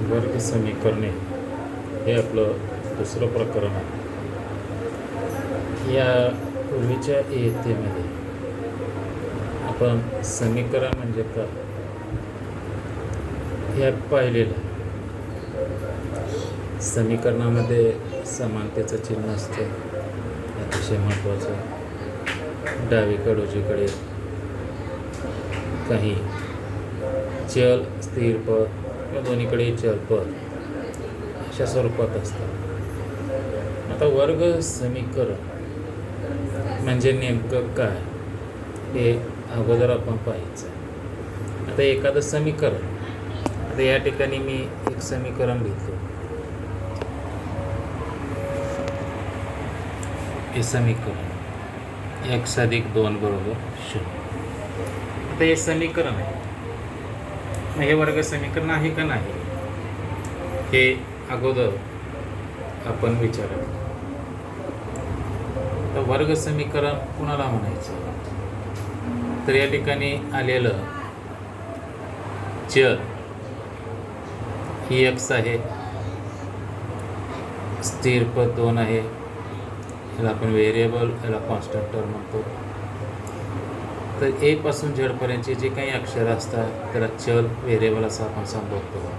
वर्ग समीकरणे हे आपलं दुसरं प्रकरण आहे. या पूर्वीच्या इयत्तेमध्ये आपण समीकरण म्हणजे काय हे पाहिलेलं आहे. समीकरणामध्ये समानतेचं चिन्ह असतं, अतिशय महत्त्वाचं. डावीकडे उजवीकडे काही चल, स्थिर पद किंवा दोन्हीकडे चल पद अशा स्वरूपात असतात. आता वर्ग समीकरण म्हणजे नेमकं काय हे अगोदर आपण पाहायचं. आता एखादं समीकरण, आता या ठिकाणी मी एक समीकरण लिहितो. हे समीकरण x + 2 = 0. आता हे समीकरण आहे. मग हे वर्ग समीकरण आहे का नाही हे अगोदर आपण विचारावं. तर वर्ग समीकरण कुणाला म्हणायचं? तर या ठिकाणी आलेलं चल ही x आहे, स्थिर पद 2 आहे, याला आपण व्हेरिएबल, याला कॉन्स्टंट टर्म म्हणतो. तर ए पासून झेड पर्यंतचे जे काही अक्षर असतात त्याला चल, व्हेरिएबल असं आपण संबोधतो.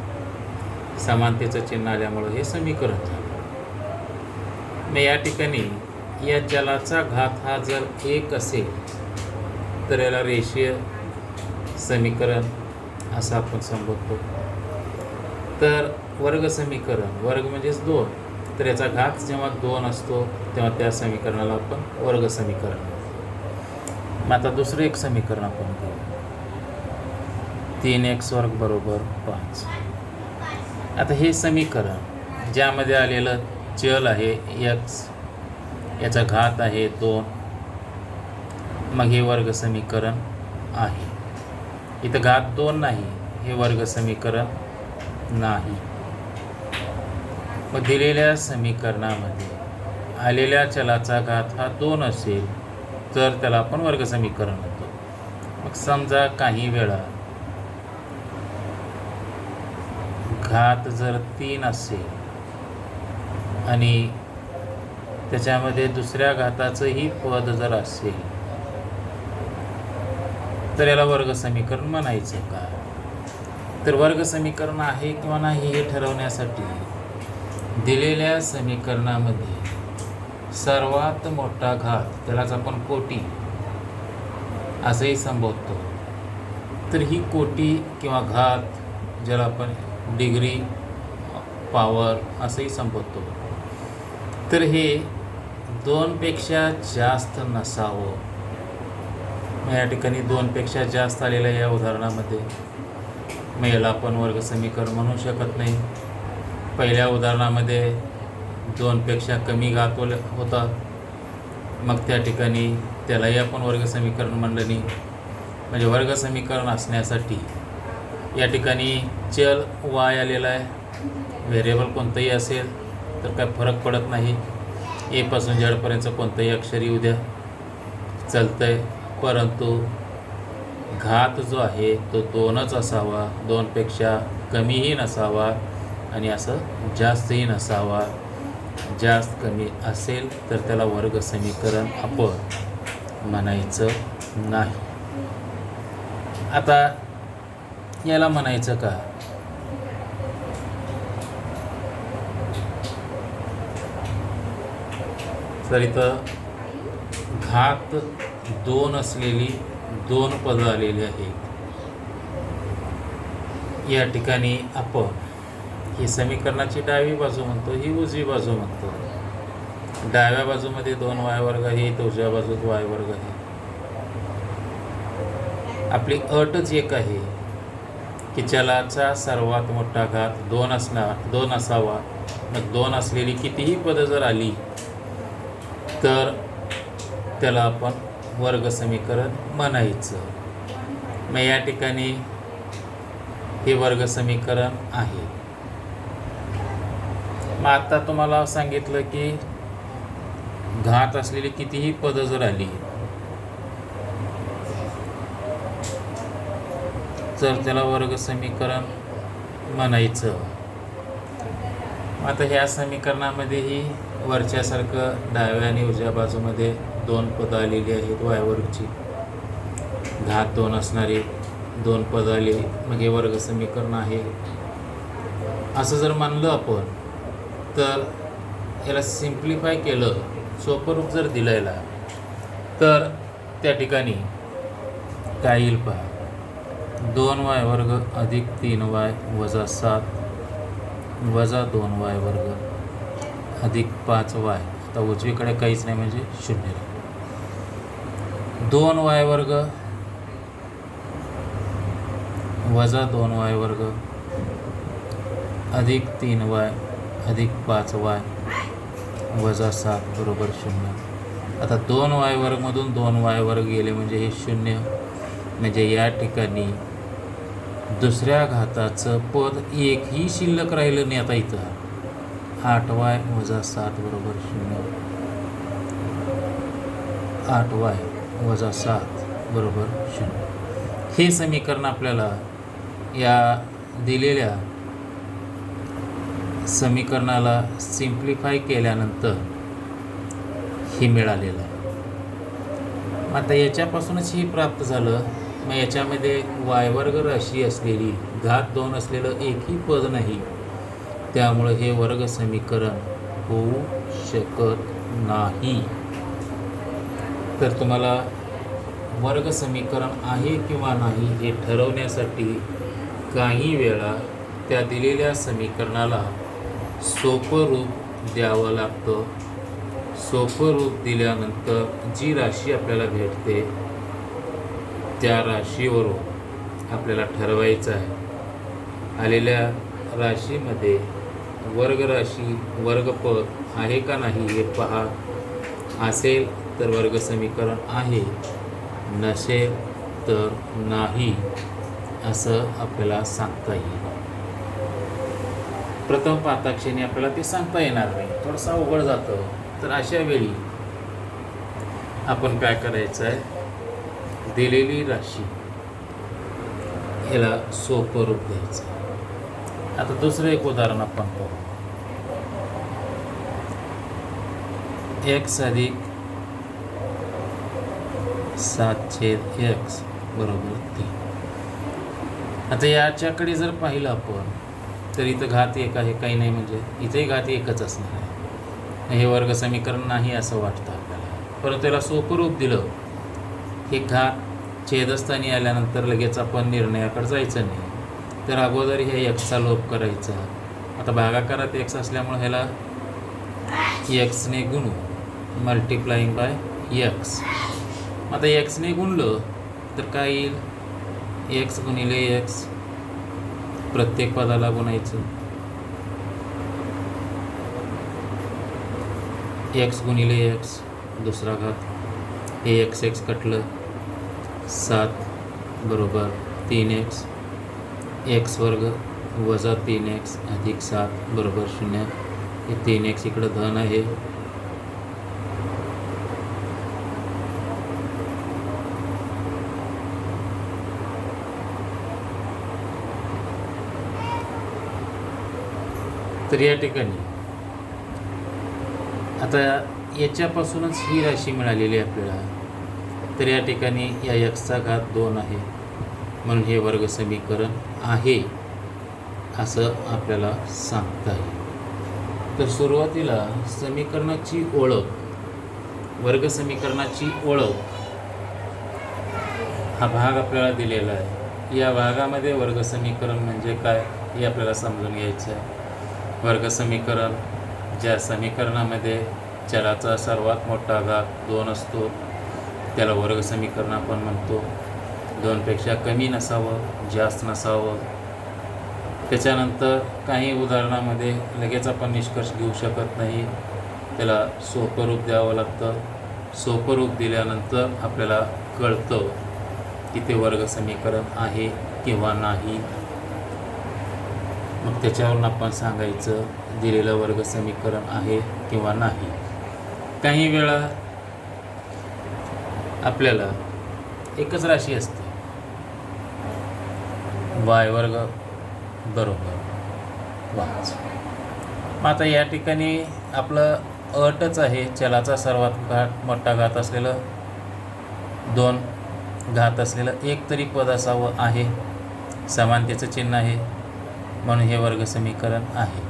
समानतेचं चिन्ह आल्यामुळं हे समीकरण झालं. मग या ठिकाणी या चलाचा घात हा जर 1 असेल तर याला रेषीय समीकरण असं आपण संबोधतो. तर वर्ग समीकरण, वर्ग म्हणजेच 2, तर याचा घात जेव्हा 2 असतो तेव्हा त्या समीकरणाला आपण वर्ग समीकरण म्हणतो. मग आता दुसरं एक समीकरण आपण घेऊ. 3x² = 5. आता हे समीकरण ज्यामध्ये आलेलं चल आहे x, याचा घात आहे 2, मग हे वर्ग समीकरण आहे. इथं घात 2 नाही, हे वर्ग समीकरण नाही. मग दिलेल्या समीकरणामध्ये आलेल्या चलाचा घात हा 2 असेल तर त्याला आपण वर्ग समीकरण म्हणतो. मग समजा काही वेळा घात जर 3 असेल आणि त्याच्यामध्ये दुसऱ्या घाताचंही पद जर असेल तर याला वर्ग समीकरण म्हणायचं का? तर वर्ग समीकरण आहे किंवा नाही हे ठरवण्यासाठी दिलेल्या समीकरणामध्ये सर्वात मोठा घात, त्यालाच आपण कोटी असंही संबोधतो. तर ही कोटी किंवा घात, ज्याला आपण डिग्री, पॉवर असंही संबोधतो, तर हे 2 पेक्षा जास्त नसावं. या ठिकाणी 2 पेक्षा जास्त आलेलं या उदाहरणामध्ये, मग याला आपण वर्ग समीकरण म्हणू शकत नाही. पहिल्या उदाहरणामध्ये 2 पेक्षा कमी घात होता, मग त्या ठिकाणी त्यालाही आपण वर्ग समीकरण म्हणलं नाही. म्हणजे वर्ग समीकरण असण्यासाठी या ठिकाणी चल y आलेला आहे, व्हेरिएबल कोणतंही असेल तर काय फरक पडत नाही. ए पासून झेडपर्यंत कोणतंही अक्षर येऊ द्या, चालतं आहे. परंतु घात जो आहे तो 2च असावा, 2 पेक्षा कमीही नसावा आणि असं जास्तही नसावा. जास्त कमी असेल तर त्याला वर्ग समीकरण आपण म्हणायचं नाही. आता याला म्हणायचं का? तर इथं घात 2 असलेली 2 पदं आलेली आहेत. या ठिकाणी आपण ही समीकरणाची डावी बाजू म्हणतो, ही उजवी बाजू म्हणतो. डाव्या बाजूमध्ये 2y² आहे, तर उजव्या बाजूत y² आहे. आपली अटच एक आहे की चलाचा सर्वात मोठा घात 2 असावा. मग 2 असलेली कितीही पदं जर आली तर त्याला आपण वर्ग समीकरण म्हणायचं. मग या ठिकाणी हे वर्ग समीकरण आहे. मग आता तुम्हाला सांगितलं की घात असलेली कितीही पदं जर आली तर त्याला वर्ग समीकरण म्हणायचं. आता ह्या समीकरणामध्येही वरच्यासारखं डाव्या आणि उजव्या बाजूमध्ये 2 पदं आलेली आहेत वाय वर्गची, घात 2 असणारी 2 पदं आली, मग हे वर्ग समीकरण आहे. असं जर मानलं आपण तर याला सिम्प्लिफाय केलं, सोपं रूप जर दिलेला तर त्या ठिकाणी काय येईल पहा. 2y वर्ग अधिक 3y वजा 7 वजा 2y वर्ग अधिक 5y. आता उजवीकडे काहीच नाही म्हणजे 0. 2y वर्ग वजा 2y वर्ग अधिक 3y अधिक 5y वजा 7 बरोबर 0. आता 2y वर्गमधून 2y वर्ग गेले म्हणजे हे 0. म्हणजे या ठिकाणी दुसऱ्या घाताचं पद एकही शिल्लक राहिलं नाही. आता इथं 8y वजा 7 बरोबर 0. 8y वजा 7 बरोबर 0. हे समीकरण आपल्याला या दिलेल्या समीकरणाला सिम्प्लिफाय केल्यानंतर हे मिळालेलं आहे. आता याच्यापासूनच हे प्राप्त झालं. मग याच्यामध्ये वाय वर्ग राशी असलेली घात 2 असलेलं एकही पद नाही, त्यामुळं हे वर्ग समीकरण होऊ शकत नाही. तर तुम्हाला वर्ग समीकरण आहे किंवा नाही हे ठरवण्यासाठी काही वेळा त्या दिलेल्या समीकरणाला सोपं रूप द्यावं लागतं. सोपं रूप दिल्यानंतर जी राशी आपल्याला भेटते त्या राशीवरून आपल्याला ठरवायचं आहे. आलेल्या राशीमध्ये वर्गराशी वर्गपद आहे का नाही हे पहा. असेल तर वर्ग समीकरण आहे, नसेल तर नाही असं आपल्याला सांगता येईल. प्रथम पाहताक्षणी आपल्याला ते सांगता येणार नाही, थोडंसं अवघड जातं. तर अशा वेळी आपण काय करायचं आहे, दिलेली राशी याला सोपं रूप द्यायचं. आता दुसरं एक उदाहरण आपण पाहू. x अधिक 7/x बरोबर 3. आता याच्याकडे जर पाहिलं आपण तर इथं घात 1 आहे, काही नाही म्हणजे इथेही घात 1च असणार आहे. हे वर्ग समीकरण नाही असं वाटतं आपल्याला, परंतु त्याला सोपं रूप दिलं. हे घात छेदस्थानी आल्यानंतर लगेच आपण निर्णयाकडे जायचं नाही, तर अगोदर हे एक्सचा लोप करायचा. आता भागाकारात एक्स असल्यामुळे ह्याला एक्सने गुणू, मल्टिप्लाइंग बाय एक्स. आता एक्सने गुणलं तर काय येईल, एक्स गुणिले एक्स, प्रत्येक पदाला गुणायचं. एक्स गुणिले एक्स दुसरा घात, हे एक्स एक्स कटलं, 7 बरोबर 3x. एक्स वर्ग वजा 3x अधिक 7 बरोबर 0. हे 3x इकडं धन आहे. तर या ठिकाणी आता याच्यापासूनच ही राशी मिळालेली आहे आपल्याला. तर या ठिकाणी या एक्सचा घात 2 आहे, म्हणून हे वर्ग समीकरण आहे असं आपल्याला सांगता येईल. तर सुरुवातीला समीकरणाची ओळख, वर्ग समीकरणाची ओळख हा भाग आपल्याला दिलेला आहे. या भागामध्ये वर्ग समीकरण म्हणजे काय हे आपल्याला समजून घ्यायचं आहे. वर्ग समीकरण ज्या समीकरणामध्ये चलाचा सर्वात मोठा घात 2 असतो त्याला वर्ग समीकरण आपण म्हणतो. 2पेक्षा कमी नसावं, जास्त नसावं. त्याच्यानंतर काही उदाहरणामध्ये लगेच आपण निष्कर्ष घेऊ शकत नाही, त्याला सोपं रूप द्यावं लागतं. सोपं रूप दिल्यानंतर आपल्याला कळतं की ते वर्ग समीकरण आहे किंवा नाही. मग त्याच्यावरून आपण सांगायचं दिलेलं वर्ग समीकरण आहे किंवा नाही. काही वेळा आपल्याला एकच राशी असते, y वर्ग बरोबर 5. मग आता या ठिकाणी आपलं अटच आहे, चलाचा सर्वात मोठा घात असलेलं 2 घात असलेलं एक तरी पद असावं आहे, समानतेचं चिन्ह आहे म्हणून हे वर्ग समीकरण आहे.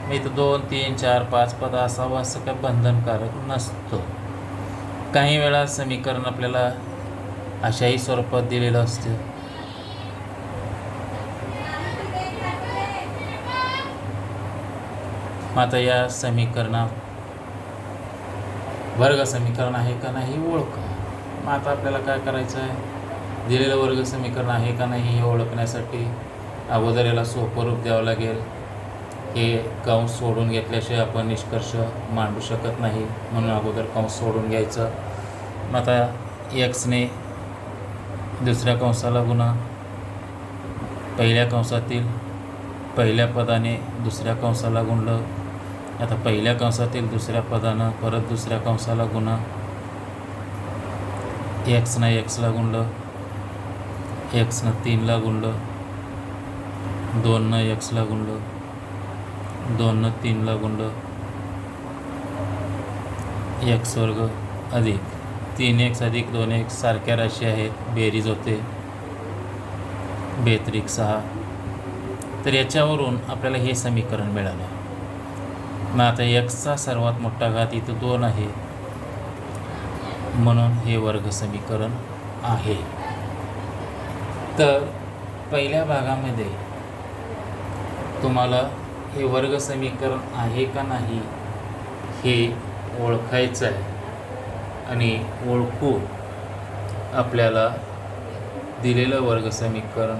मग इथं 2, 3, 4, 5 पद असावं असं काय बंधनकारक नसतं. काही वेळा समीकरण आपल्याला अशाही स्वरूपात दिलेलं असतं. मग आता या समीकरणात वर्ग समीकरण आहे का नाही ओळखा. मग आता आपल्याला काय करायचं आहे, दिलेलं वर्ग समीकरण आहे का नाही हे ओळखण्यासाठी अगोदर याला सोपं रूप द्यावं लागेल. हे कंस सोडून घेतल्याशिवाय आपण निष्कर्ष मांडू शकत नाही, म्हणून अगोदर कंस सोडून घ्यायचं. मग आता एक्सने दुसऱ्या कंसाला गुणा, पहिल्या कंसातील पहिल्या पदाने दुसऱ्या कंसाला गुणलं. आता पहिल्या कंसातील दुसऱ्या पदानं परत दुसऱ्या कंसाला गुणा, एक्सनं एक्सला गुणलं, एक्सनं 3ला गुणलं, 2नं एक्सला गुणलं, 2नं 3ला गुणलं, एक्स वर्ग अधिक 3x अधिक 2x सारख्या राशी आहेत, बेरीज होते 2×6. तर याच्यावरून आपल्याला हे समीकरण मिळालं. मग आता एक्सचा सर्वात मोठा घात इथं 2 आहे म्हणून हे वर्ग समीकरण आहे. तर पहिल्या भागामध्ये तुम्हाला हे वर्ग समीकरण आहे का नाही हे ओळखायचं आहे आणि ओळखून आपल्याला दिलेलं वर्ग समीकरण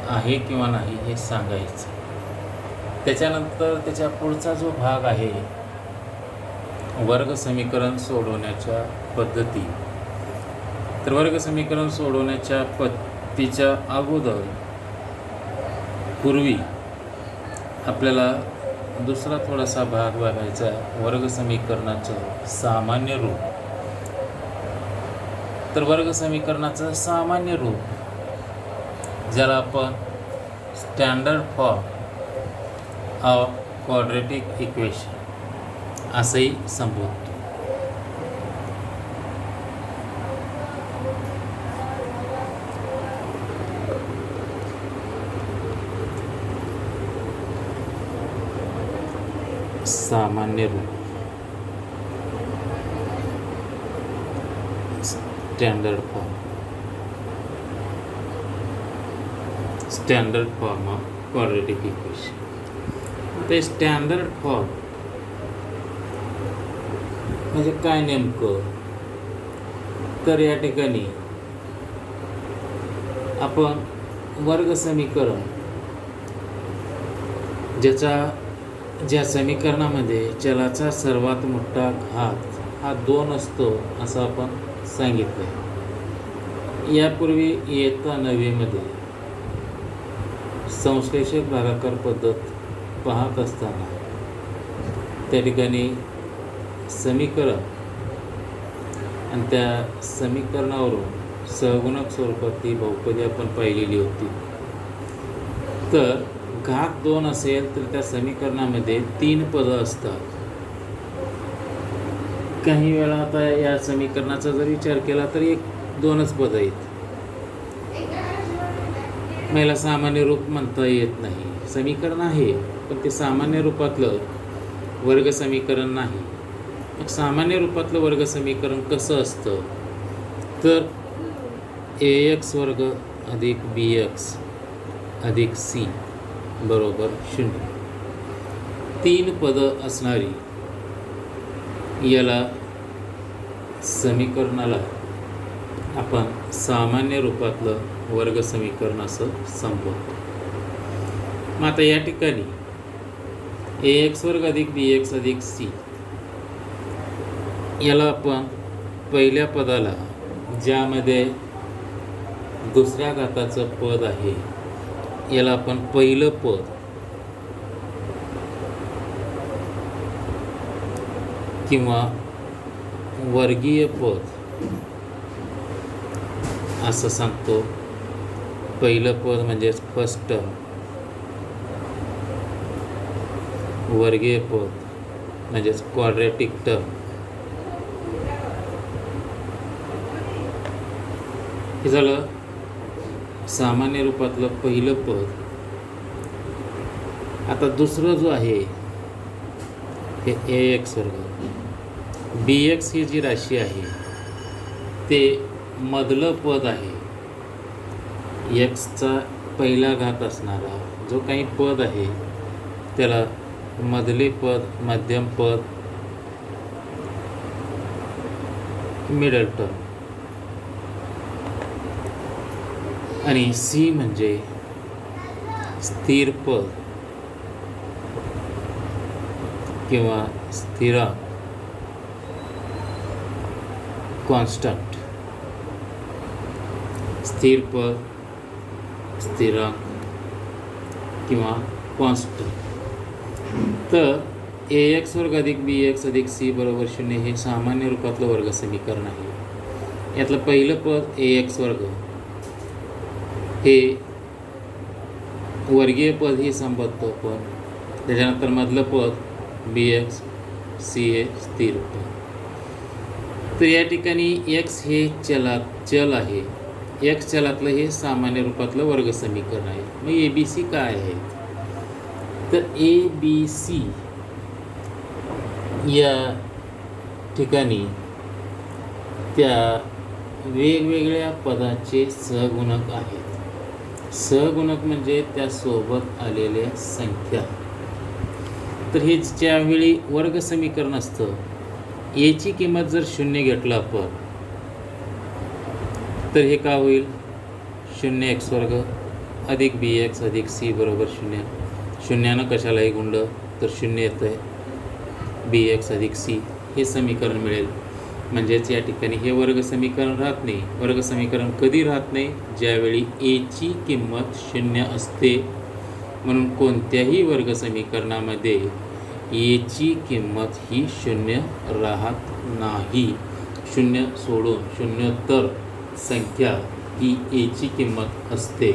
आहे किंवा नाही हे सांगायचं. त्याच्यानंतर त्याच्या पुढचा जो भाग आहे वर्ग समीकरण सोडवण्याच्या पद्धती. तर वर्ग समीकरण सोडवण्याच्या पद्धतीच्या अगोदर पूर्वी आपल्याला दुसरा थोडासा भाग बघायचा आहे, वर्ग समीकरणाचं सामान्य रूप. तर वर्ग समीकरणाचं सामान्य रूप ज्याला आपण standard form of quadratic equation असंही संबोधतो. सामान्य रूप standard form of quadratic equation. ते स्टँडर्ड फॉर्म म्हणजे काय नेमकं, तर या ठिकाणी आपण वर्ग समीकरण ज्या समीकरणामध्ये चलाचा सर्वात मोठा घात हा 2 असतो असं आपण सांगितलं. यापूर्वी इयत्ता 9वीमध्ये संश्लेषक भागाकार पद्धत पाहत असताना त्या ठिकाणी समीकरण आणि त्या समीकरणावरून सहगुणक स्वरूपातली बहुपदी आपण पाहिलेली होती. तर घात 2 असेल तर त्या समीकरणामध्ये 3 पदं असतात. काही वेळा आता या समीकरणाचा जर विचार केला तर 1-2च पदं आहेत. मला सामान्य रूप म्हणता येत नाही. समीकरण आहे पण ते सामान्य रूपातलं वर्ग समीकरण नाही. मग सामान्य रूपातलं वर्ग समीकरण कसं असतं, तर ax वर्ग अधिक bx अधिक c बरोबर 0. 3 पदं असणारी याला समीकरणाला आपण सामान्य रूपातलं वर्ग समीकरण असं संबोधतो. मग आता या ठिकाणी ax वर्ग अधिक bx अधिक c याला आपण पहिल्या पदाला ज्यामध्ये दुसऱ्या घाताचं पद आहे याला आपण पहिलं पद किंवा वर्गीय पद असं सांगतो. पहिलं पद म्हणजेच फर्स्ट टर्म, वर्गीय पद म्हणजेच क्वाड्रॅटिक टर्म हे झालं सामान्य रूपातलं पहिलं पद. आता दुसरं जो आहे हे AX वर्ग. BX ही जी राशी आहे ते मधलं पद आहे. Xचा पहिला घात असणारा जो काही पद आहे त्याला मधले पद, मध्यम पद, मिडल टर्म. आणि C म्हणजे स्थिर पद किंवा स्थिरांक, कॉन्स्टंट. स्थिर पद, स्थिरांक किंवा कॉन्स्टंट. तर AX वर्ग अधिक BX अधिक C बरोबर 0 हे सामान्य रूपातलं वर्ग समीकरण आहे. यातलं पहिलं पद AX वर्ग हे वर्गीय पद ही संबोधतो पण त्याच्यानंतर मधलं पद BX, C हे स्थिर पद. तर या ठिकाणी X हे चल आहे. X चलातलं हे सामान्य रूपातलं वर्ग समीकरण आहे. मग ABC काय आहे? तर ABC या ठिकाणी त्या वेगवेगळ्या पदाचे सहगुणक आहेत. सहगुणक म्हणजे त्यासोबत आलेल्या संख्या. तर हे ज्यावेळी वर्ग समीकरण असतं याची किंमत जर 0 घेतला आपण तर हे का होईल? 0x वर्ग अधिक BX अधिक C बरोबर 0. 0नं कशालाही गुणलं तर 0 येतं आहे. BX अधिक C हे समीकरण मिळेल. म्हणजेच या ठिकाणी हे वर्ग समीकरण राहत नाही. वर्ग समीकरण कधी राहत नाही? ज्यावेळी ची किंमत 0 असते. म्हणून कोणत्याही वर्ग समीकरणामध्ये ची किंमत ही 0 राहत नाही. 0 सोडून शून्योत्तर संख्या ही ची किंमत असते.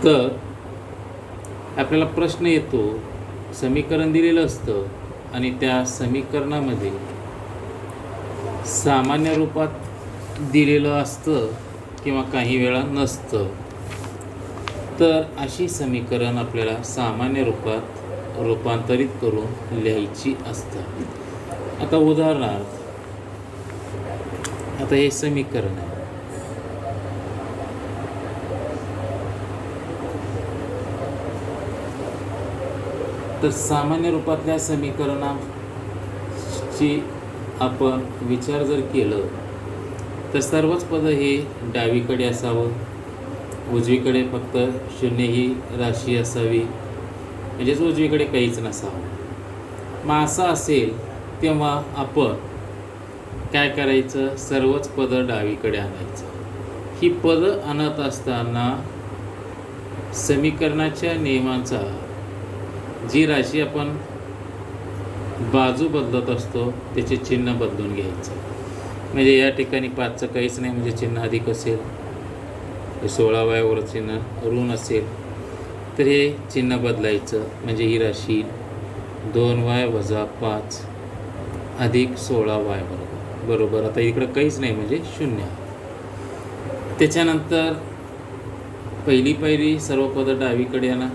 तर आपल्याला प्रश्न येतो, समीकरण दिलेलं असतं आणि त्या समीकरणामध्ये सामान्य रूपात दिलेलं असतं किंवा काही वेळा नसतं. तर अशी समीकरण आपल्याला सामान्य रूपात रूपांतरित करून लिहायची असतात. आता उदाहरणार्थ, आता हे समीकरण आहे. तर सामान्य रूपातल्या समीकरणाची आपण विचार जर केलं तर सर्वच पद हे डावीकडे असावं. उजवीकडे फक्त 0 ही राशी असावी. म्हणजेच उजवीकडे काहीच नसावं. मग असं असेल तेव्हा आपण काय करायचं? सर्वच पदं डावीकडे आणायचं. ही पदं आणत असताना समीकरणाच्या नियमांचा जी राशी आपण बाजू बदलत असतो त्याचे चिन्ह बदलून घ्यायचं. म्हणजे या ठिकाणी 5चं काहीच नाही म्हणजे चिन्ह अधिक असेल. 16 वर चिन्ह ऋण असेल तर हे चिन्ह बदलायचं. म्हणजे ही राशी 2y वजा 5 अधिक 16y बरोबर. आता इकडं काहीच नाही म्हणजे 0. त्याच्यानंतर पहिली पायरी सर्व पदं डावीकडे आणा.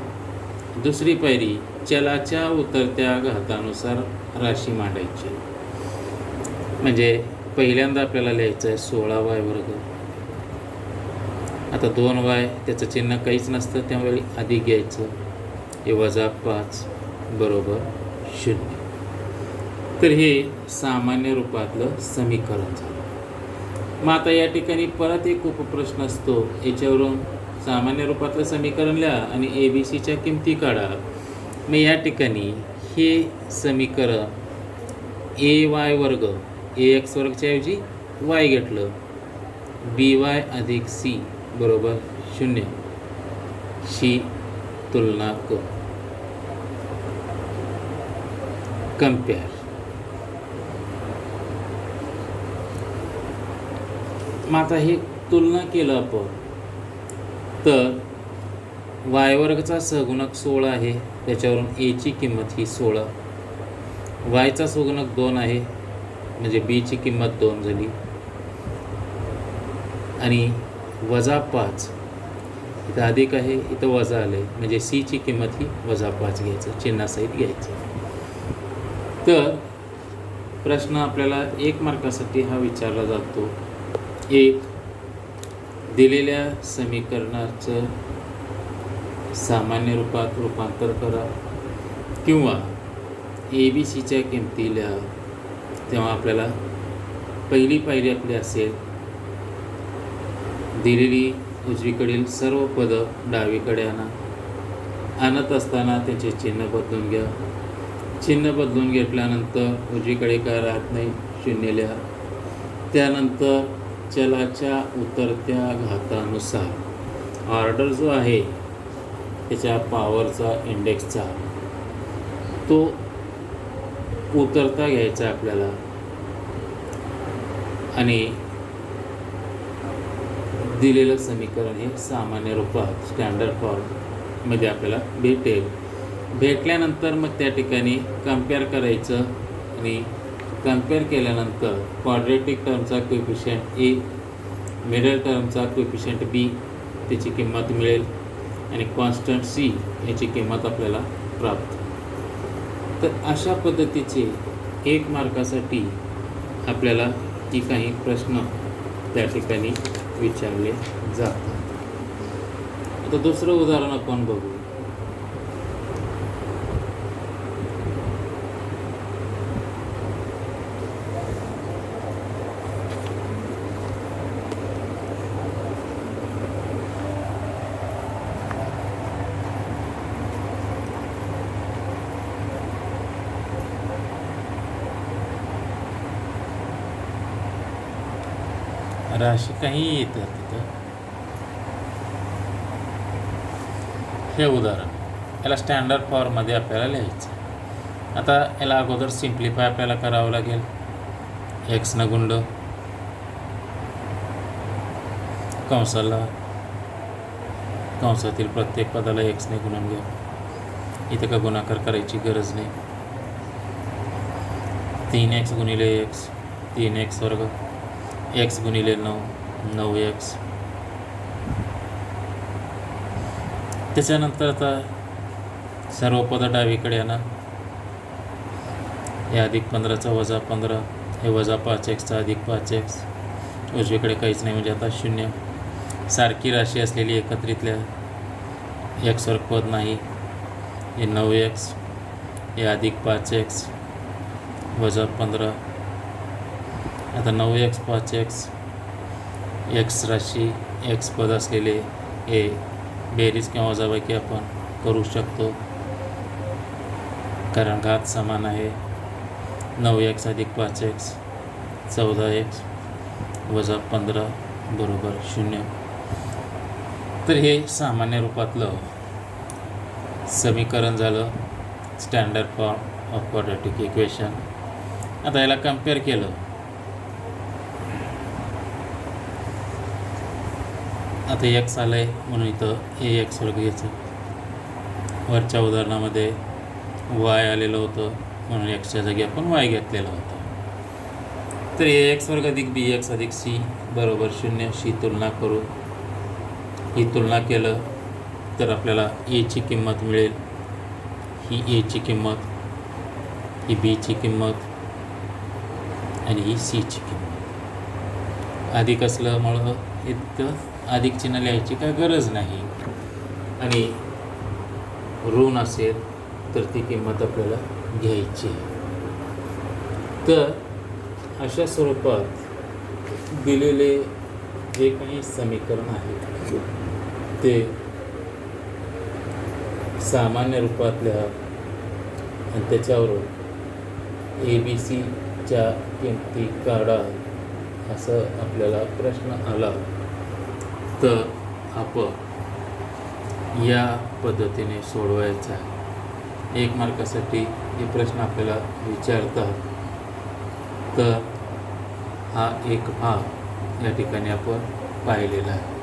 दुसरी पायरी चलाच्या उतरत्या घातानुसार राशी मांडायची. म्हणजे पहिल्यांदा आपल्याला लिहायचं आहे 16y वर्ग. आता 2y त्याचं चिन्ह काहीच नसतं त्यावेळी अधिक घ्यायचं. हे वजा 5 बरोबर 0. तर हे सामान्य रूपातलं समीकरण झालं. मग आता या ठिकाणी परत एक उपप्रश्न असतो. याच्यावरून सामान्य रूपातलं समीकरण लिहा आणि ABCच्या किमती काढा. मग या ठिकाणी हे समीकरण AY वर्ग AX वर्गच्या ऐवजी y घेतलं. BY अधिक C बरोबर 0 शी तुलना कर. कम्पेअर. मग आता हे तुलना केलं आपण तर वाय वर्गचा सहगुणक 16 आहे, त्याच्यावरून एची किंमत ही 16. वायचा सहगुणक 2 आहे, म्हणजे बीची किंमत 2 झाली. आणि -5 इथं अधिक आहे, इथं वजा आलं आहे, म्हणजे सीची किंमत ही -5 घ्यायचं, चिन्हासहित घ्यायचं. तर प्रश्न आपल्याला 1 मार्कासाठी हा विचारला जातो. एक, दिलेल्या समीकरणाचं सामान्य रूपात रूपांतर करा किंवा ABCच्या किमती लिहा. तेव्हा आपल्याला पहिली पायरी आपली असेल, दिलेली उजवीकडील सर्व पदं डावीकडे आणत असताना त्यांचे चिन्ह बदलून घ्या. चिन्ह बदलून घेतल्यानंतर उजवीकडे काय राहत नाही, 0 लिहा. त्यानंतर चलाच्या उतरत्या घातानुसार ऑर्डर जो आहे त्याच्या पॉवरचा इंडेक्सचा तो उतरता घ्यायचा आपल्याला. आणि दिलेलं समीकरण हे सामान्य रूपात स्टँडर्ड फॉर्ममध्ये आपल्याला भेटल्यानंतर मग त्या ठिकाणी कम्पेअर करायचं. आणि कम्पेअर केल्यानंतर क्वाड्रेटिक टर्मचा कोएफिशियंट ए, मिडल टर्मचा कोएफिशियंट बी त्याची किंमत मिळेल आणि कॉन्स्टंट सी याची किंमत आपल्याला प्राप्त. तर अशा पद्धतीचे 1 मार्कासाठी आपल्याला ही काही प्रश्न त्या ठिकाणी विचारले जातात. आता दुसरं उदाहरण आपण बघू. राशी काही येतात तिथं. हे उदाहरण याला स्टँडर्ड फॉर्ममध्ये आपल्याला लिहायचं. आता याला अगोदर सिम्प्लिफाय आपल्याला करावं लागेल. एक्सनं गुंड, कंसातील प्रत्येक पदाला एक्सने गुणून घ्या. इथं का गुणाकार करायची गरज नाही. 3x गुणिले x, 3x वर्ग, x गुणिले 9, 9x. त्याच्यानंतर आता सर्व पदं डावीकडे आणा. हे +15चा -15, हे -5x अधिक 5x. उजवीकडे काहीच नाही, म्हणजे आता 0. सारखी राशी असलेली एकत्रितल्या x वर्ग पद नाही. हे 9x, हे अधिक 5x, -15. आता 9x 5x x राशी x पद असलेले हे बेरीज किंवा वजाबाकी आपण करू शकतो, कारण घात समान आहे. 9x अधिक 5x 14x -15 बरोबर 0. तर हे सामान्य रूपातलं समीकरण झालं, standard form of quadratic equation. आता याला कम्पेअर केलं. आता x आलं आहे म्हणून इथं ax वर्ग घ्यायचं. वरच्या उदाहरणामध्ये y आलेलं होतं म्हणून xच्या जागी आपण y घेतलेलं होतं. तर ax वर्ग अधिक bx अधिक c बरोबर 0. शी तुलना करू. ही तुलना केलं तर आपल्याला a ची किंमत मिळेल. ही a ची किंमत, ही b ची किंमत आणि ही c ची किंमत. अधिक असल्यामुळं इतकं अधिक चिन्ह लिहायची काय गरज नाही. आणि ऋण असेल तर ती किंमत आपल्याला घ्यायची. तर अशा स्वरूपात दिलेले जे काही समीकरण आहे ते सामान्य रूपात लिहा आणि त्याच्यावरून ABCच्या किमती काढा. असं आपल्याला प्रश्न आला तर आपण या पद्धतीने सोडवायचा. 1 मार्कासाठी हे प्रश्न आपल्याला विचारतात. तर हा एक भाग या ठिकाणी आपण पाहिलेला आहे.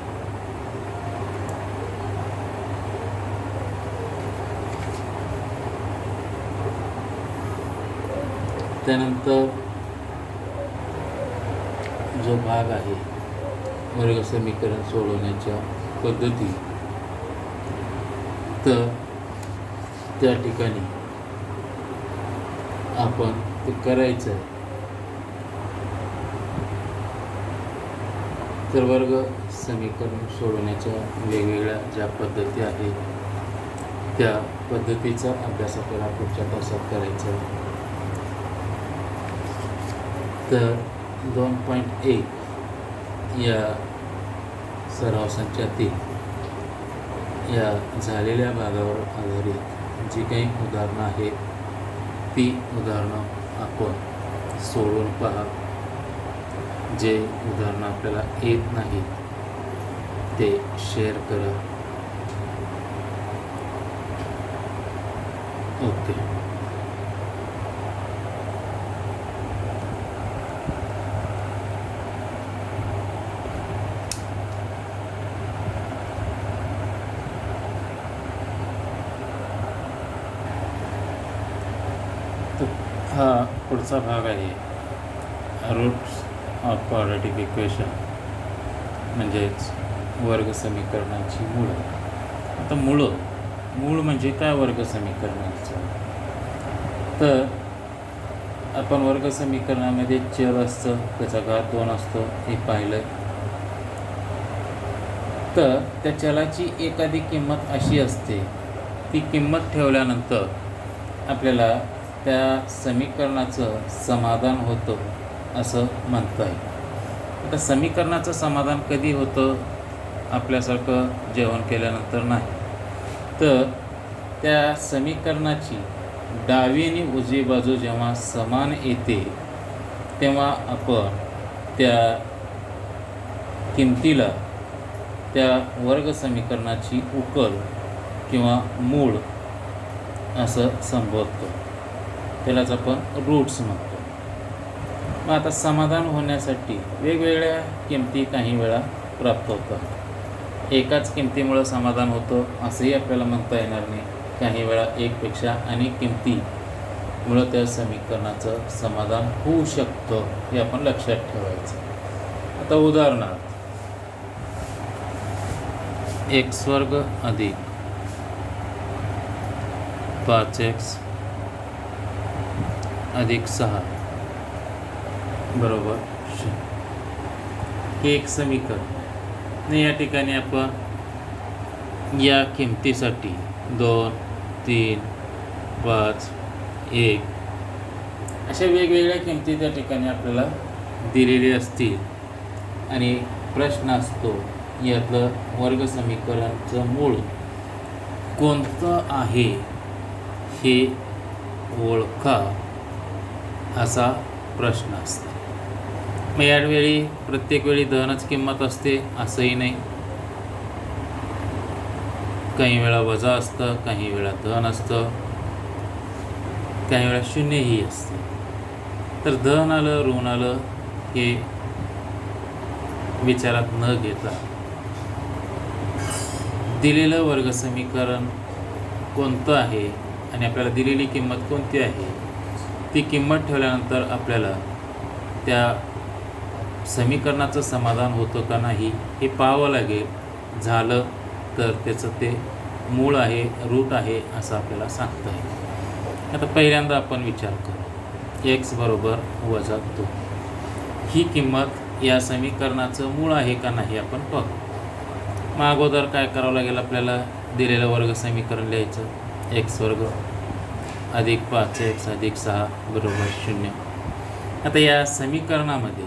त्यानंतर जो भाग आहे वर्ग समीकरण सोडवण्याच्या पद्धती, तर त्या ठिकाणी आपण ते करायचं आहे. तर वर्ग समीकरण सोडवण्याच्या वेगवेगळ्या ज्या पद्धती आहेत त्या पद्धतीचा अभ्यास आपल्याला पुढच्या तासात करायचा आहे. तर 2.1 या सराव संचातील या झालेल्या भागावर आधारित जी काही उदाहरणं आहेत ती उदाहरणं आपण सोडवून पहा. जे उदाहरणं आपल्याला येत नाहीत ते शेअर करा. ओके. हा पुढचा भाग आहे रूट्स ऑफ क्वाड्रॅटिक इक्वेशन, म्हणजेच वर्ग समीकरणाची मुळं. आता मूळ म्हणजे काय वर्ग समीकरणाचं? तर आपण वर्ग समीकरणामध्ये चल असतं, त्याचा घात 2 असतो हे पाहिलं. तर त्या चलाची एखादी किंमत अशी असते, ती किंमत ठेवल्यानंतर आपल्याला त्या समीकरणाचं समाधान होतं असं म्हणता येईल. आता समीकरणाचं समाधान कधी होतं? आपल्यासारखं जेवण केल्यानंतर नाही. तर त्या समीकरणाची डावी आणि उजवी बाजू जेव्हा समान येते तेव्हा आपण त्या किमतीला त्या वर्ग समीकरणाची उकल किंवा मूळ असं संबोधतो. त्यालाच आपण रूट्स म्हणतो. मग आता समाधान होण्यासाठी वेगवेगळ्या किमती काही वेळा प्राप्त होतात. एकाच किमतीमुळं समाधान होतं असंही आपल्याला म्हणता येणार नाही. काही वेळा एकपेक्षा अनेक किमतीमुळं त्या समीकरणाचं समाधान होऊ शकतं, हे आपण लक्षात ठेवायचं. आता उदाहरणार्थ x² अधिक 5x अधिक 6 बरोबर 0 हे एक समीकरण. या ठिकाणी आपण या किमतीसाठी 2, 3, 5, 1 अशा वेगवेगळ्या किमती त्या ठिकाणी आपल्याला दिलेली असतील आणि प्रश्न असतो यातलं वर्ग समीकरणाचं मूळ कोणतं आहे हे ओळखा असा प्रश्न असतो. मग यावेळी प्रत्येक वेळी धनच किंमत असते असंही नाही. काही वेळा वजा असतं, काही वेळा धन असतं, काही वेळा शून्यही असतं. तर धन आलं ऋण आलं हे विचारात न घेता दिलेलं वर्ग समीकरण कोणतं आहे आणि आपल्याला दिलेली किंमत कोणती आहे ती किंमत ठेवल्यानंतर आपल्याला त्या समीकरणाचं समाधान होतं का नाही हे पाहावं लागेल. झालं तर त्याचं ते मूळ आहे, रूट आहे असं आपल्याला सांगता येईल. आता पहिल्यांदा आपण विचार करू. x बरोबर -2 ही किंमत या समीकरणाचं मूळ आहे का नाही आपण पाहू. मग अगोदर काय करावं लागेल? आपल्याला दिलेलं वर्ग समीकरण लिहायचं. x² अधिक 5x अधिक 6 बरोबर 0. आता या समीकरणामध्ये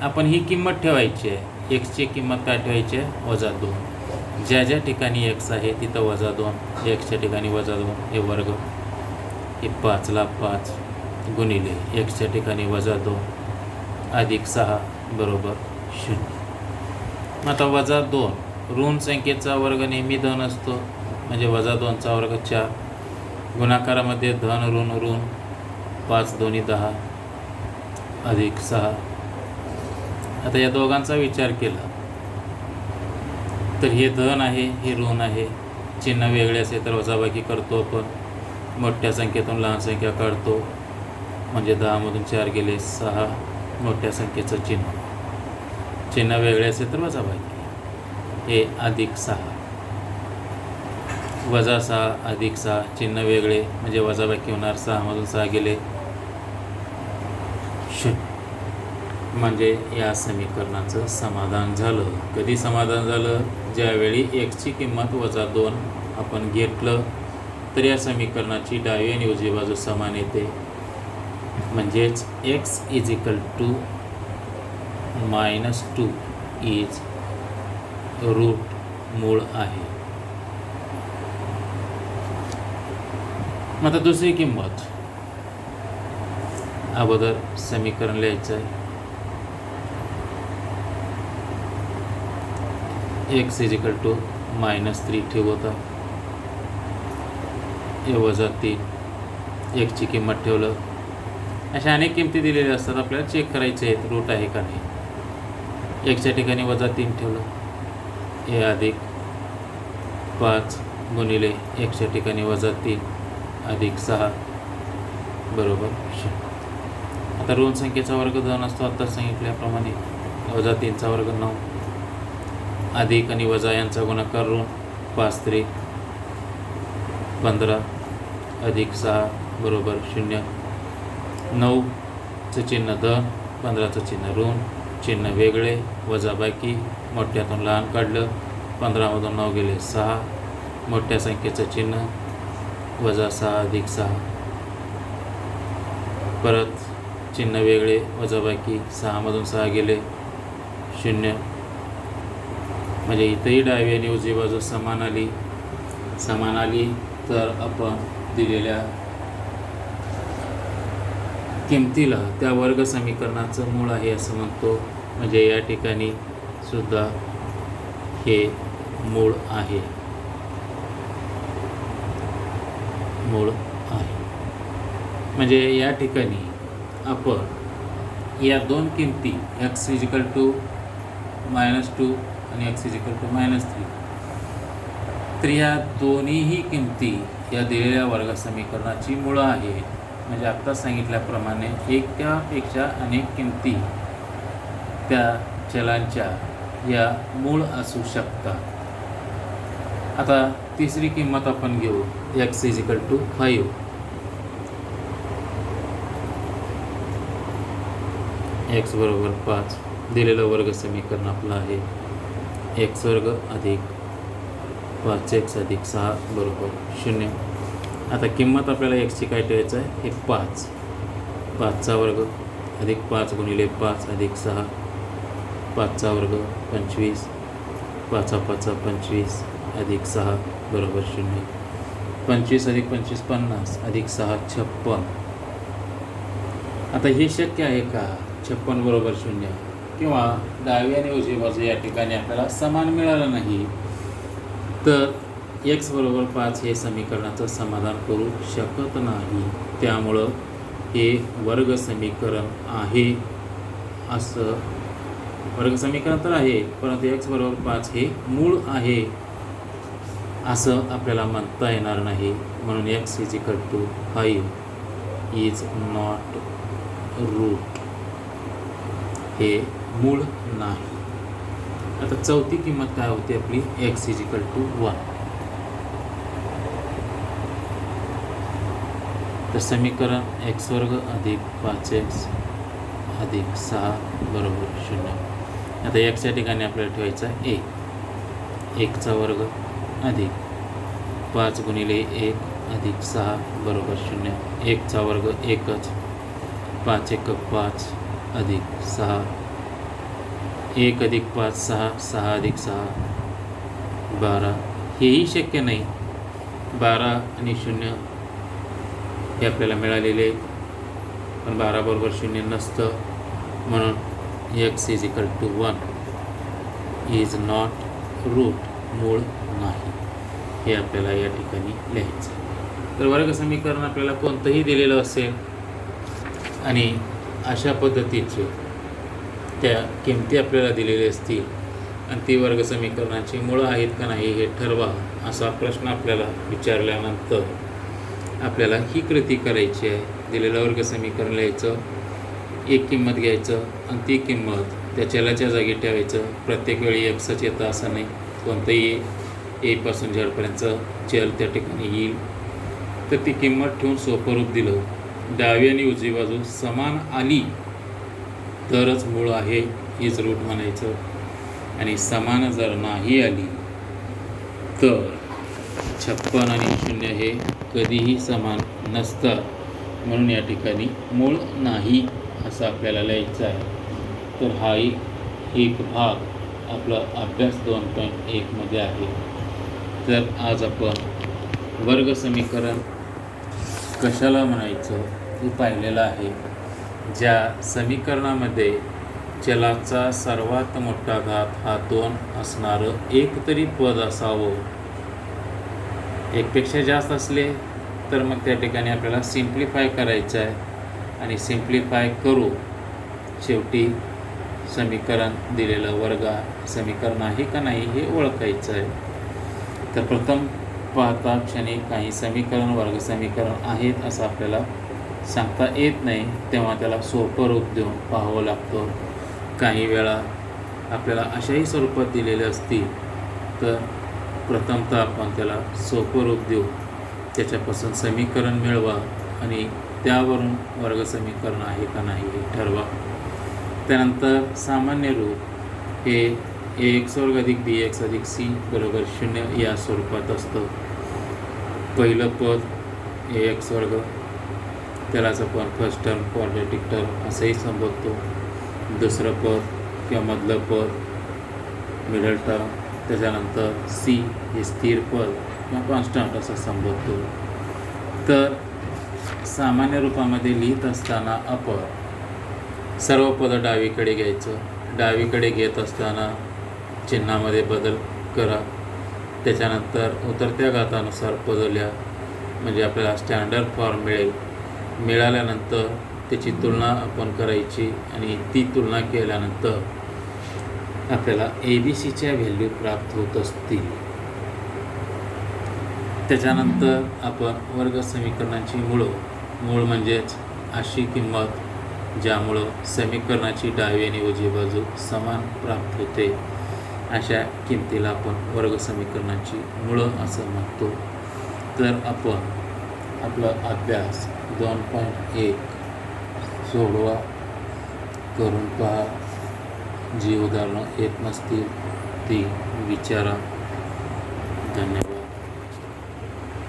आपण ही किंमत ठेवायची आहे. एक्सची किंमत काय ठेवायची आहे? -2. ज्या ज्या ठिकाणी x आहे तिथं -2, एक्सच्या ठिकाणी -2 हे वर्ग, हे 5ला 5 गुणिले एक्सच्या ठिकाणी -2 अधिक 6 बरोबर 0. आता -2 ऋण संख्येचा वर्ग नेहमी धन असतो, म्हणजे -2चा वर्ग 4. गुणाकारामध्ये धन ऋण ऋण 5 दोन्ही 10 अधिक 6. आता या दोघांचा विचार केला तर हे धन आहे, हे ऋण आहे. चिन्ह वेगळे असेल तर वजाबाकी करतो आपण. मोठ्या संख्येतून लहान संख्या काढतो. म्हणजे 10मधून 4 गेले 6, मोठ्या संख्येचं चिन्ह वेगळे असेल तर वजाबाकी हे अधिक 6, वजा 6 अधिक 6 चिन्ह वेगळे म्हणजे वजाबाकी होणार 6मधून 6 गेले 0, म्हणजे या समीकरणाचं समाधान झालं. कधी समाधान झालं? ज्यावेळी एक्सची किंमत -2 आपण घेतलं तर या समीकरणाची डावी आणि उजवी बाजू समान येते, म्हणजेच x = -2 इज रूट मूळ आहे. आता दुसरी किंमत, अगोदर समीकरण लिहायचं आहे. x = -3 ठेवू होता, -3 एक्सची किंमत ठेवलं. अशा अनेक किमती दिलेल्या असतात, आपल्याला चेक करायचे आहेत रूट आहे का नाही. एक्सच्या ठिकाणी -3 ठेवलं, हे अधिक 5 गुणिले एक्सच्या ठिकाणी -3 अधिक 6 बरोबर 0. आता ऋण संख्येचा वर्ग 2 असतो, आता सांगितल्याप्रमाणे -3चा वर्ग 9 अधिक आणि वजा यांचा गुणाकार ऋण 5 3 15 अधिक 6 बरोबर 0. 9चं चिन्ह धन, 15चं चिन्ह ऋण, चिन्ह वेगळे, वजाबाकी, मोठ्यातून लहान काढलं, 15मधून 9 गेले 6, मोठ्या संख्येचं चिन्ह -6 अधिक 6, परत चिन्ह वेगळे, वजाबाकी, 6मधून 6 गेले 0, म्हणजे इथंही डावी आणि उजवी बाजू समान आली तर आपण दिलेल्या किमतीला त्या वर्ग समीकरणाचं मूळ आहे असं म्हणतो. म्हणजे या ठिकाणी सुद्धा हे मूळ आहे. म्हणजे या ठिकाणी आपण या दोन किमती x = -2 आणि x = -3, तर या दोन्हीही किमती या दिलेल्या वर्ग समीकरणाची मुळं आहे. म्हणजे आत्ता सांगितल्याप्रमाणे एकापेक्षा अनेक किमती त्या चलांच्या या मूळ असू शकतात. आता तिसरी किंमत आपण घेऊ, x = 5. x = 5 दिलेलं वर्ग समीकरण आपलं आहे. x² अधिक 5x अधिक 6 बरोबर 0. आता किंमत आपल्याला एक्सची काय ठेवायचं आहे? हे 5. 5चा वर्ग अधिक 5 गुणिले 5 अधिक 6, 5चा वर्ग 25, 5 5 25 अधिक 6 बरोबर 0. 25 अधिक 25 50 अधिक 6 56. आता हे शक्य आहे का? 56 बरोबर 0 किंवा डावी आणि उजवी बाजू या ठिकाणी आपल्याला समान मिळालं नाही तर x = 5 हे समीकरणाचं समाधान करू शकत नाही. त्यामुळं हे वर्ग समीकरण आहे, असं वर्ग समीकरण तर आहे, परंतु x = 5 हे मूळ आहे असं आपल्याला म्हणता येणार नाही. म्हणून x = 5 इज नॉट रूट, हे मूळ नाही. आता चौथी किंमत काय होती आपली? x = 1. तर समीकरण x² अधिक 5x अधिक 6 बरोबर 0. आता एक्सच्या ठिकाणी आपल्याला ठेवायचा आहे 1चा वर्ग अधिक 5 गुणिले 1 अधिक 6 बरोबर 0. 1चा वर्ग 1च, 5 1 5 अधिक 6, 1 अधिक 5 6, 6 अधिक 6 12. हेही शक्य नाही, 12 आणि 0 हे आपल्याला मिळालेले, पण 12 बरोबर 0 नसतं. म्हणून x = 1 इज नॉट रूट, मूळ नाही, हे आपल्याला या ठिकाणी लिहायचं. तर वर्ग समीकरण आपल्याला कोणतंही दिलेलं असेल आणि अशा पद्धतीचे त्या किमती आपल्याला दिलेल्या असतील आणि ती वर्ग समीकरणाची मुळं आहेत का नाही हे ठरवा, असा प्रश्न आपल्याला विचारल्यानंतर आपल्याला ही कृती करायची आहे. दिलेलं वर्ग समीकरण लिहायचं, एक किंमत घ्यायचं आणि ती किंमत त्या चलाच्या जागी ठेवायचं. प्रत्येक वेळी एक्सच येतं असं नाही, कोणतंही एपासून झेडपर्यंतचं चल त्या ठिकाणी येईल. तर ती किंमत ठेवून सोपं रूप दिलं, डावी आणि उजवी बाजू समान आली तरच मूळ आहे हीच रूट म्हणायचं. आणि समान जर नाही आली तर 56 आणि 0 हे कधीही समान नसतात, म्हणून या ठिकाणी मूळ नाही असं आपल्याला लिहायचं आहे. तर हा एक भाग आपला अभ्यास 2.1 मध्ये आहे. तर आज आपण वर्ग समीकरण कशाला म्हणायचं हे पाहिलेलं आहे. ज्या समीकरणामध्ये चलाचा सर्वात मोठा घात हा 2 असणारं एक तरी पद असावं. एकपेक्षा जास्त असले तर मग त्या ठिकाणी आपल्याला सिम्प्लिफाय करायचं आहे आणि सिम्प्लिफाय करू शेवटी समीकरण दिलेलं वर्ग समीकरण आहे का नाही हे ओळखायचं आहे. तर प्रथम पाहता क्षणी काही समीकरण वर्ग समीकरण आहेत असं आपल्याला सांगता येत नाही, तेव्हा त्याला सोपं रूप देऊन पाहावं लागतं. काही वेळा आपल्याला अशाही स्वरूपात दिलेले असतील तर प्रथमतः आपण त्याला सोपं रूप देऊ, त्याच्यापासून समीकरण मिळवा आणि त्यावरून वर्ग समीकरण आहे का नाही हे ठरवा. त्यानंतर सामान्य रूप हे ax वर्ग अधिक bx अधिक c बरोबर 0 या स्वरूपात असतं. पहिलं पद ax वर्ग, त्यालाच आपण फर्स्ट टर्म क्वाड्रॅटिक टर्म असंही संबोधतो. दुसरं पद किंवा मधलं पद मिडल टर्म, त्याच्यानंतर c हे स्थिर पद किंवा कॉन्स्टंट असं संबोधतो. तर सामान्य रूपामध्ये लिहित असताना आपण सर्व पदं डावीकडे घ्यायचं. डावीकडे घेत असताना चिन्हामध्ये बदल करा. त्याच्यानंतर उतरत्या घातानुसार पदं लिहा, म्हणजे आपल्याला स्टँडर्ड फॉर्म मिळेल. मिळाल्यानंतर त्याची तुलना आपण करायची आणि ती तुलना केल्यानंतर आपल्याला ABCच्या व्हॅल्यू प्राप्त होत असतील. त्याच्यानंतर आपण वर्ग समीकरणाची मूळ म्हणजेच अशी किंमत ज्यामुळं समीकरणाची डावी आणि उजवी बाजू समान प्राप्त होते, अशा किमतीला आपण वर्ग समीकरणाची मुळं असं म्हणतो. तर आपण आपला अभ्यास 2.1 सोडवा, करून पहा. जी उदाहरणं येत नसतील ती विचारा. धन्यवाद.